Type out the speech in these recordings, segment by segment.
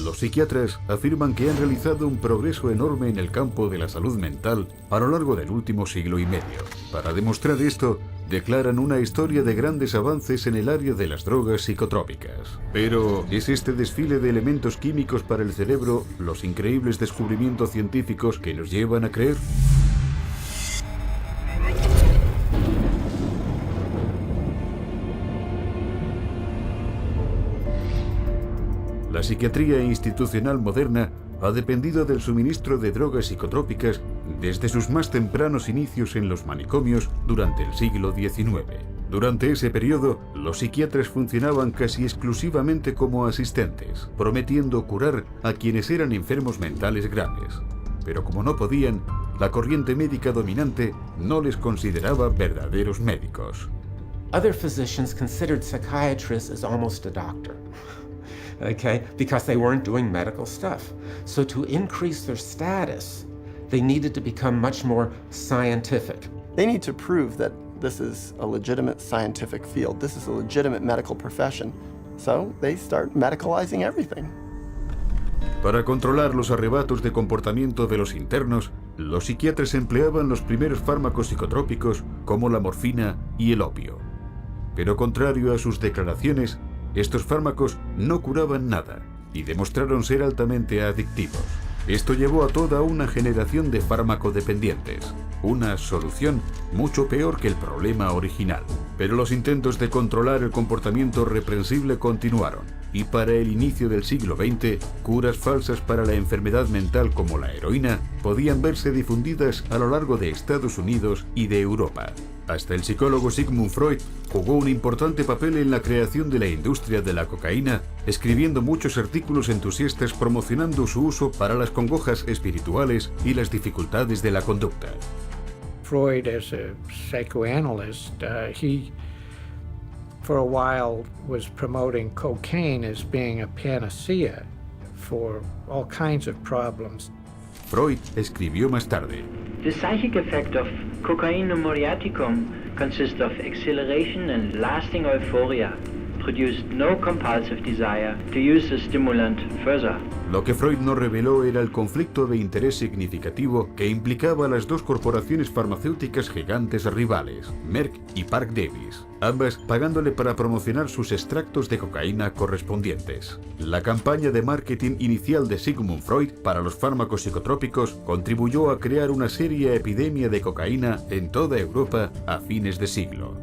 Los psiquiatras afirman que han realizado un progreso enorme en el campo de la salud mental a lo largo del último siglo y medio. Para demostrar esto, declaran una historia de grandes avances en el área de las drogas psicotrópicas. Pero, ¿es este desfile de elementos químicos para el cerebro los increíbles descubrimientos científicos que nos llevan a creer? La psiquiatría institucional moderna ha dependido del suministro de drogas psicotrópicas desde sus más tempranos inicios en los manicomios durante el siglo XIX. Durante ese periodo, los psiquiatras funcionaban casi exclusivamente como asistentes, prometiendo curar a quienes eran enfermos mentales graves. Pero como no podían, la corriente médica dominante no les consideraba verdaderos médicos. Other physicians considered psychiatrists as almost a doctor. Okay, because they weren't doing medical stuff. So to increase their status, they needed to become much more scientific. They need to prove that this is a legitimate scientific field. This is a legitimate medical profession. So they start medicalizing everything. Para controlar los arrebatos de comportamiento de los internos, los psiquiatras empleaban los primeros fármacos psicotrópicos como la morfina y el opio. Pero contrario a sus declaraciones, estos fármacos no curaban nada y demostraron ser altamente adictivos. Esto llevó a toda una generación de fármacodependientes, una solución mucho peor que el problema original. Pero los intentos de controlar el comportamiento reprensible continuaron, y para el inicio del siglo XX, curas falsas para la enfermedad mental como la heroína podían verse difundidas a lo largo de Estados Unidos y de Europa. Hasta el psicólogo Sigmund Freud jugó un importante papel en la creación de la industria de la cocaína, escribiendo muchos artículos entusiastas promocionando su uso para las congojas espirituales y las dificultades de la conducta. Freud, as a psychoanalyst, he for a while was promoting cocaine as being a panacea for all kinds of problems. Freud escribió más tarde: The psychic effect of cocainum moriaticum consists of exhilaration and lasting euphoria, produced no compulsive desire to use the stimulant further. Lo que Freud no reveló era el conflicto de interés significativo que implicaba a las dos corporaciones farmacéuticas gigantes rivales, Merck y Parke Davis, ambas pagándole para promocionar sus extractos de cocaína correspondientes. La campaña de marketing inicial de Sigmund Freud para los fármacos psicotrópicos contribuyó a crear una seria epidemia de cocaína en toda Europa a fines de siglo.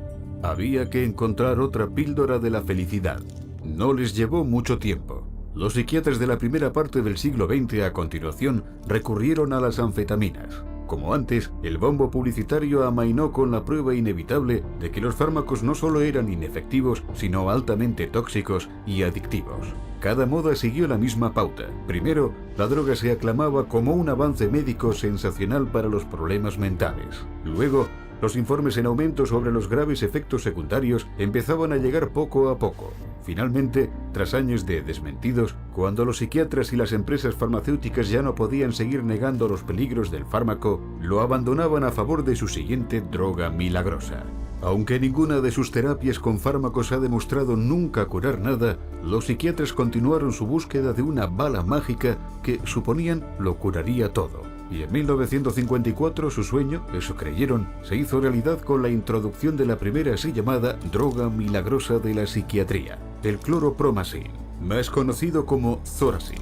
Había que encontrar otra píldora de la felicidad. No les llevó mucho tiempo. Los psiquiatras de la primera parte del siglo XX a continuación recurrieron a las anfetaminas. Como antes, el bombo publicitario amainó con la prueba inevitable de que los fármacos no solo eran inefectivos, sino altamente tóxicos y adictivos. Cada moda siguió la misma pauta. Primero, la droga se aclamaba como un avance médico sensacional para los problemas mentales. Luego, los informes en aumento sobre los graves efectos secundarios empezaban a llegar poco a poco. Finalmente, tras años de desmentidos, cuando los psiquiatras y las empresas farmacéuticas ya no podían seguir negando los peligros del fármaco, lo abandonaban a favor de su siguiente droga milagrosa. Aunque ninguna de sus terapias con fármacos ha demostrado nunca curar nada, los psiquiatras continuaron su búsqueda de una bala mágica que suponían lo curaría todo. Y en 1954 su sueño, eso creyeron, se hizo realidad con la introducción de la primera así llamada droga milagrosa de la psiquiatría, el cloropromazine, más conocido como Thorazine.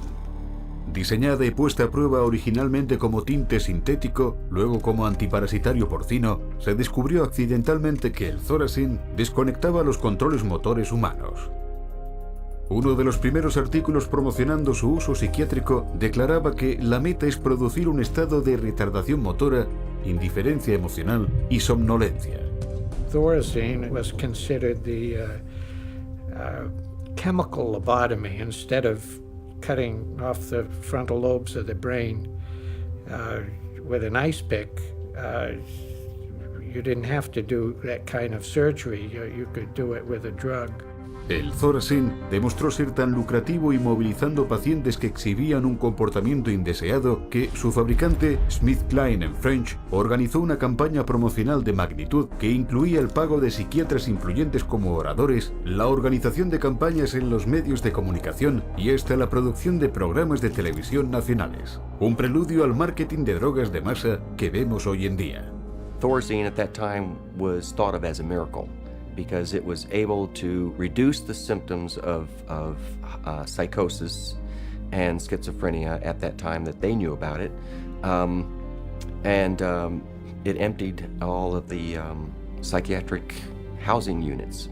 Diseñada y puesta a prueba originalmente como tinte sintético, luego como antiparasitario porcino, se descubrió accidentalmente que el Thorazine desconectaba los controles motores humanos. Uno de los primeros artículos promocionando su uso psiquiátrico declaraba que la meta es producir un estado de retardación motora, indiferencia emocional y somnolencia. Thorazine was considered the chemical lobotomy. Instead of cutting off the frontal lobes of the brain with an ice pick, you didn't have to do that kind of surgery. You could do it with a drug. El Thorazine demostró ser tan lucrativo inmovilizando pacientes que exhibían un comportamiento indeseado que su fabricante, SmithKline French, organizó una campaña promocional de magnitud que incluía el pago de psiquiatras influyentes como oradores, la organización de campañas en los medios de comunicación y hasta la producción de programas de televisión nacionales. Un preludio al marketing de drogas de masa que vemos hoy en día. Thorazine at that time was thought of as a miracle, because it was able to reduce the symptoms of psychosis and schizophrenia at that time that they knew about it. It emptied all of the psychiatric housing units.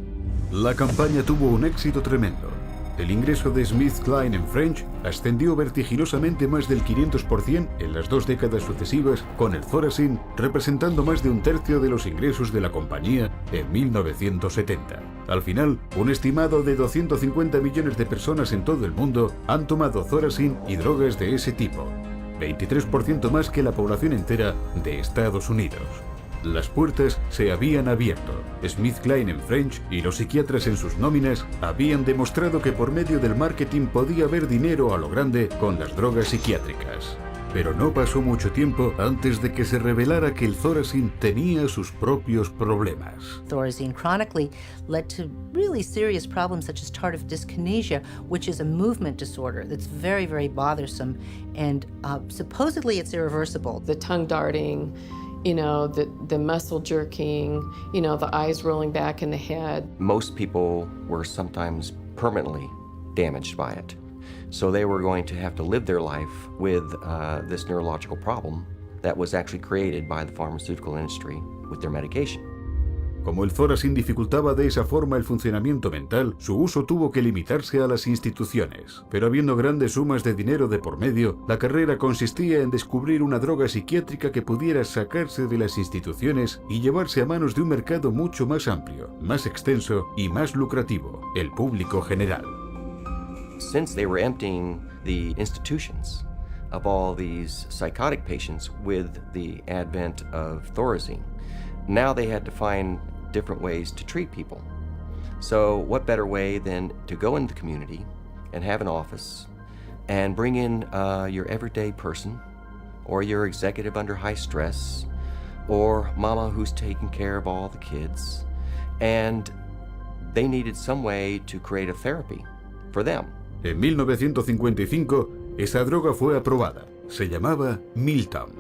La campaña tuvo un éxito tremendo. El ingreso de SmithKline French ascendió vertiginosamente más del 500% en las 2 décadas sucesivas, con el Thorazine representando más de un tercio de los ingresos de la compañía en 1970. Al final, un estimado de 250 millones de personas en todo el mundo han tomado Thorazine y drogas de ese tipo, 23% más que la población entera de Estados Unidos. Las puertas se habían abierto. SmithKline French y los psiquiatras en sus nóminas habían demostrado que por medio del marketing podía haber dinero a lo grande con las drogas psiquiátricas. Pero no pasó mucho tiempo antes de que se revelara que el Thorazine tenía sus propios problemas. Thorazine chronically led to really serious problems such as tardive dyskinesia, which is a movement disorder that's very, very bothersome, and supposedly it's irreversible. The tongue darting, the muscle jerking, the eyes rolling back in the head. Most people were sometimes permanently damaged by it. So they were going to have to live their life with this neurological problem that was actually created by the pharmaceutical industry with their medication. Como el Thorazine dificultaba de esa forma el funcionamiento mental, su uso tuvo que limitarse a las instituciones. Pero habiendo grandes sumas de dinero de por medio, la carrera consistía en descubrir una droga psiquiátrica que pudiera sacarse de las instituciones y llevarse a manos de un mercado mucho más amplio, más extenso y más lucrativo, el público general. Since they were emptying the institutions of all these psychotic patients with the advent of Thorazine, now they had to find different ways to treat people. So what better way than to go in the community and have an office and bring in your everyday person, or your executive under high stress, or mama who's taking care of all the kids, and they needed some way to create a therapy for them. En 1955, esa droga fue aprobada. Se llamaba Miltown,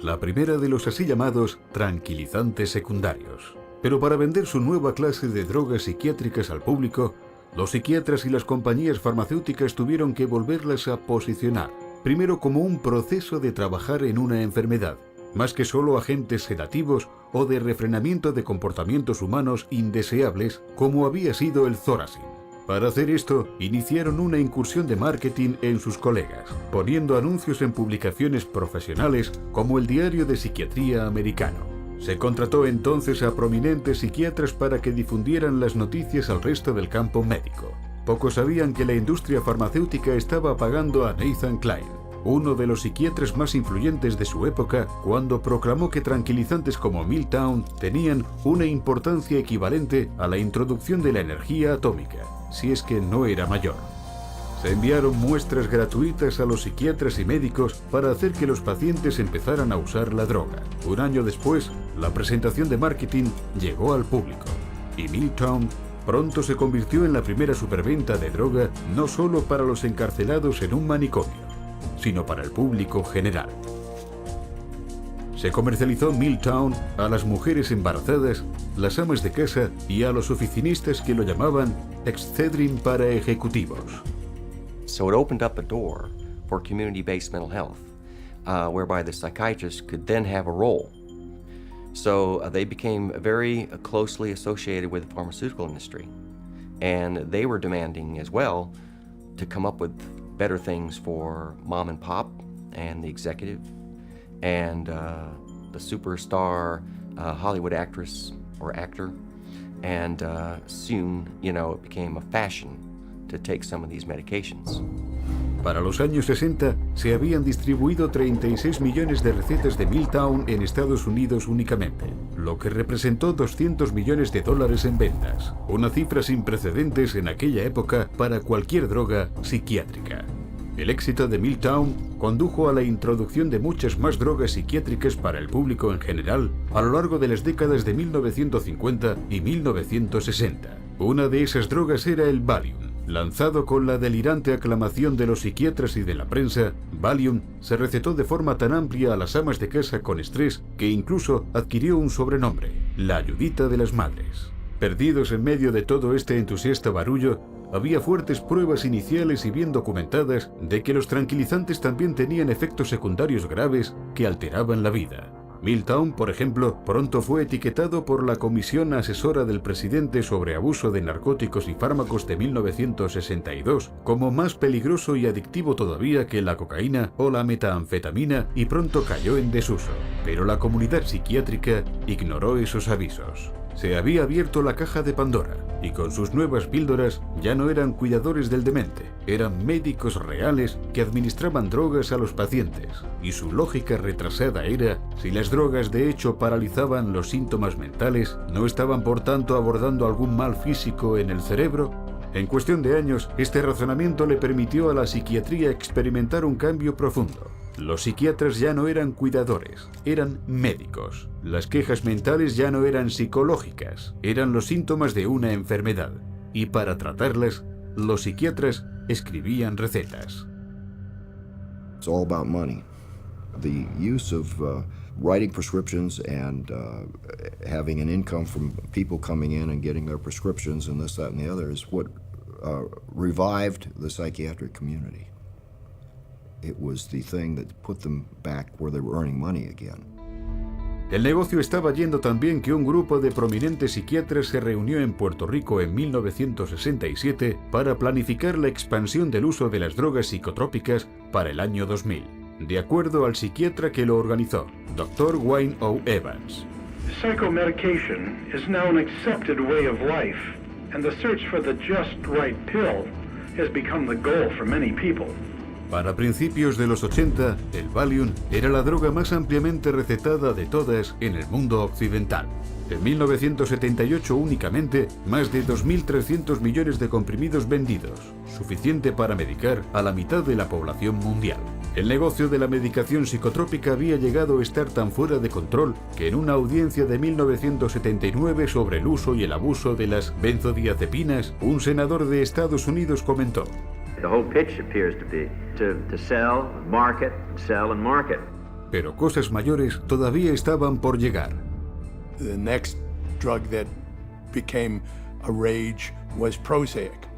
la primera de los así llamados tranquilizantes secundarios. Pero para vender su nueva clase de drogas psiquiátricas al público, los psiquiatras y las compañías farmacéuticas tuvieron que volverlas a posicionar, primero como un proceso de trabajar en una enfermedad, más que solo agentes sedativos o de refrenamiento de comportamientos humanos indeseables como había sido el Thorazine. Para hacer esto, iniciaron una incursión de marketing en sus colegas, poniendo anuncios en publicaciones profesionales como el Diario de Psiquiatría Americano. Se contrató entonces a prominentes psiquiatras para que difundieran las noticias al resto del campo médico. Pocos sabían que la industria farmacéutica estaba pagando a Nathan Kline, uno de los psiquiatras más influyentes de su época, cuando proclamó que tranquilizantes como Miltown tenían una importancia equivalente a la introducción de la energía atómica, si es que no era mayor. Se enviaron muestras gratuitas a los psiquiatras y médicos para hacer que los pacientes empezaran a usar la droga. Un año después, la presentación de marketing llegó al público, y Miltown pronto se convirtió en la primera superventa de droga no solo para los encarcelados en un manicomio, sino para el público general. Se comercializó Miltown a las mujeres embarazadas, las amas de casa y a los oficinistas que lo llamaban Excedrin para ejecutivos. So it opened up a door for community-based mental health, whereby the psychiatrists could then have a role. So they became very closely associated with the pharmaceutical industry, and they were demanding as well to come up with better things for mom and pop and the executive and the superstar Hollywood actress or actor, and soon, it became a fashion to take some of these medications. Para los años 60 se habían distribuido 36 millones de recetas de Miltown en Estados Unidos únicamente, lo que representó $200 millones en ventas, una cifra sin precedentes en aquella época para cualquier droga psiquiátrica. El éxito de Miltown condujo a la introducción de muchas más drogas psiquiátricas para el público en general a lo largo de las décadas de 1950 y 1960. Una de esas drogas era el Valium. Lanzado con la delirante aclamación de los psiquiatras y de la prensa, Valium se recetó de forma tan amplia a las amas de casa con estrés que incluso adquirió un sobrenombre, la ayudita de las madres. Perdidos en medio de todo este entusiasta barullo, había fuertes pruebas iniciales y bien documentadas de que los tranquilizantes también tenían efectos secundarios graves que alteraban la vida. Miltown, por ejemplo, pronto fue etiquetado por la Comisión Asesora del Presidente sobre Abuso de Narcóticos y Fármacos de 1962 como más peligroso y adictivo todavía que la cocaína o la metanfetamina y pronto cayó en desuso. Pero la comunidad psiquiátrica ignoró esos avisos. Se había abierto la caja de Pandora y con sus nuevas píldoras ya no eran cuidadores del demente, eran médicos reales que administraban drogas a los pacientes. Y su lógica retrasada era, si las drogas de hecho paralizaban los síntomas mentales, ¿no estaban por tanto abordando algún mal físico en el cerebro? En cuestión de años, este razonamiento le permitió a la psiquiatría experimentar un cambio profundo. Los psiquiatras ya no eran cuidadores, eran médicos. Las quejas mentales ya no eran psicológicas, eran los síntomas de una enfermedad. Y para tratarlas, los psiquiatras escribían recetas. It's all about money. The use of writing prescriptions and having an income from people coming in and getting their prescriptions and this, that, and the other is what revived the psychiatric community. It was the thing that put them back where they were earning money again. El negocio estaba yendo tan bien que un grupo de prominentes psiquiatras se reunió en Puerto Rico en 1967 para planificar la expansión del uso de las drogas psicotrópicas para el año 2000, de acuerdo al psiquiatra que lo organizó, Dr. Wayne O. Evans. Psychomedication is now an accepted way of life, and the search for the just right pill has become the goal for many people. Para principios de los 80, el Valium era la droga más ampliamente recetada de todas en el mundo occidental. En 1978 únicamente, más de 2.300 millones de comprimidos vendidos, suficiente para medicar a la mitad de la población mundial. El negocio de la medicación psicotrópica había llegado a estar tan fuera de control que en una audiencia de 1979 sobre el uso y el abuso de las benzodiazepinas, un senador de Estados Unidos comentó: The whole pitch appears to be to sell, market, sell and market. Pero cosas mayores todavía estaban por llegar. The next drug that became a rage was Prozac.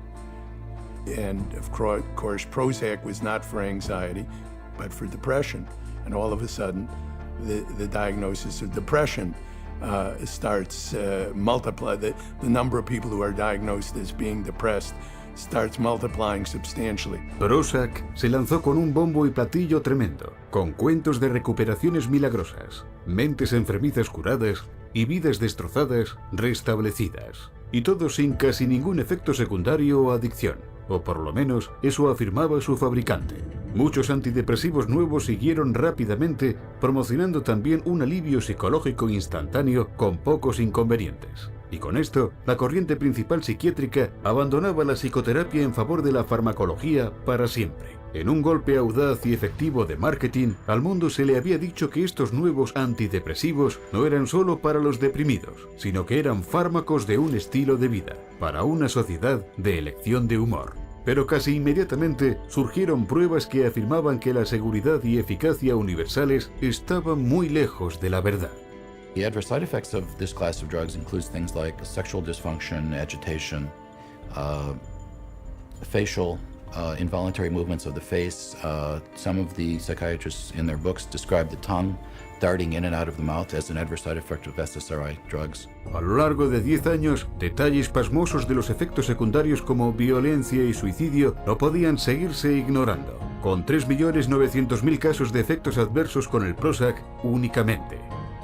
And of course, Prozac was not for anxiety, but for depression. And all of a sudden, the diagnosis of depression starts multiply. The number of people who are diagnosed as being depressed starts multiplying substantially. Prozac se lanzó con un bombo y platillo tremendo, con cuentos de recuperaciones milagrosas, mentes enfermizas curadas y vidas destrozadas restablecidas. Y todo sin casi ningún efecto secundario o adicción, o por lo menos eso afirmaba su fabricante. Muchos antidepresivos nuevos siguieron rápidamente, promocionando también un alivio psicológico instantáneo con pocos inconvenientes. Y con esto, la corriente principal psiquiátrica abandonaba la psicoterapia en favor de la farmacología para siempre. En un golpe audaz y efectivo de marketing, al mundo se le había dicho que estos nuevos antidepresivos no eran solo para los deprimidos, sino que eran fármacos de un estilo de vida, para una sociedad de elección de humor. Pero casi inmediatamente surgieron pruebas que afirmaban que la seguridad y eficacia universales estaban muy lejos de la verdad. The adverse side effects of this class of drugs includes things like sexual dysfunction, agitation, facial involuntary movements of the face. Some of the psychiatrists in their books describe the tongue darting in and out of the mouth as an adverse side effect of SSRI drugs. A lo largo de 10 años, detalles pasmosos de los efectos secundarios como violencia y suicidio no podían seguirse ignorando, con 3.900.000 casos de efectos adversos con el Prozac únicamente.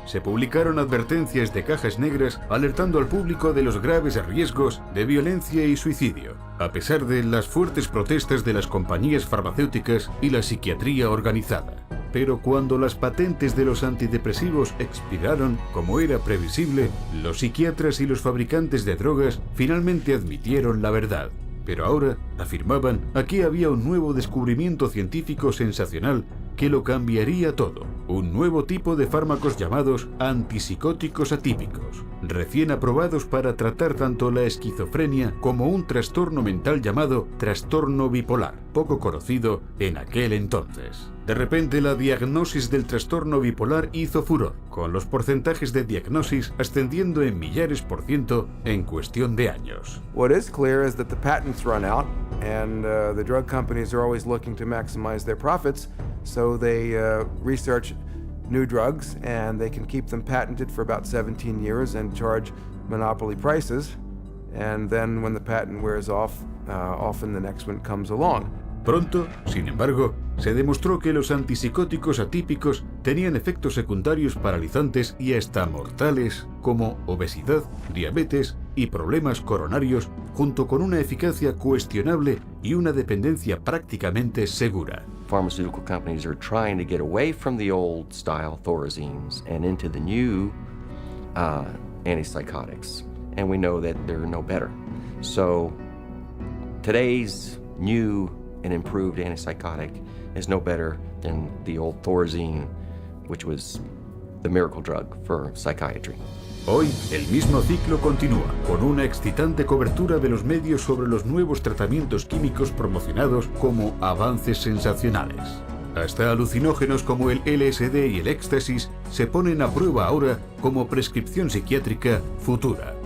se publicaron advertencias de cajas negras alertando al público de los graves riesgos de violencia y suicidio, a pesar de las fuertes protestas de las compañías farmacéuticas y la psiquiatría organizada. Pero cuando las patentes de los antidepresivos expiraron, como era previsible, los psiquiatras y los fabricantes de drogas finalmente admitieron la verdad. Pero ahora, afirmaban, aquí había un nuevo descubrimiento científico sensacional que lo cambiaría todo. Un nuevo tipo de fármacos llamados antipsicóticos atípicos, recién aprobados para tratar tanto la esquizofrenia como un trastorno mental llamado trastorno bipolar, poco conocido en aquel entonces. De repente la diagnosis del trastorno bipolar hizo furor, con los porcentajes de diagnosis ascendiendo en millares % en cuestión de años. What is clear is that the patents run out, and the drug companies are always looking to maximize their profits, so they research new drugs, and they can keep them patented for about 17 years and charge monopoly prices, and then when the patent wears off, often the next one comes along. Pronto, sin embargo, se demostró que los antipsicóticos atípicos tenían efectos secundarios paralizantes y hasta mortales, como obesidad, diabetes y problemas coronarios, junto con una eficacia cuestionable y una dependencia prácticamente segura. Pharmaceutical companies are trying to get away from the old style Thorazines and into the new antipsychotics, and we know that they're no better. So today's new and improved antipsychotic is no better than the old Thorazine, which was the miracle drug for psychiatry. Hoy, el mismo ciclo continúa, con una excitante cobertura de los medios sobre los nuevos tratamientos químicos promocionados como avances sensacionales. Hasta alucinógenos como el LSD y el éxtasis se ponen a prueba ahora como prescripción psiquiátrica futura.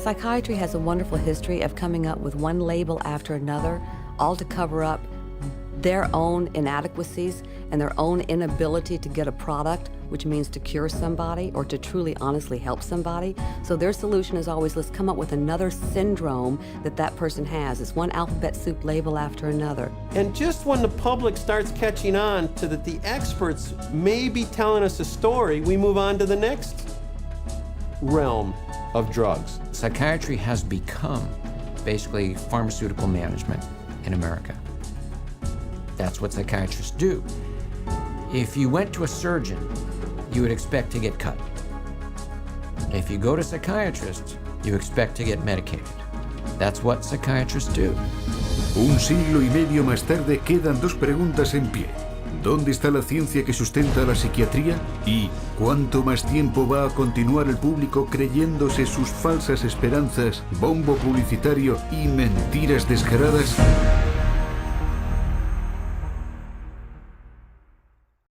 Psychiatry has a wonderful history of coming up with one label after another, all to cover up their own inadequacies and their own inability to get a product, which means to cure somebody or to truly honestly help somebody. So their solution is always, let's come up with another syndrome that person has. It's one alphabet soup label after another. And just when the public starts catching on to that the experts may be telling us a story, we move on to the next realm of drugs. Psychiatry has become basically pharmaceutical management in America. That's what psychiatrists do. If you went to a surgeon, you would expect to get cut. If you go to psychiatrists, you expect to get medicated. That's what psychiatrists do. Un siglo y medio más tarde quedan dos preguntas en pie. ¿Dónde está la ciencia que sustenta la psiquiatría? ¿Y cuánto más tiempo va a continuar el público creyéndose sus falsas esperanzas, bombo publicitario y mentiras descaradas?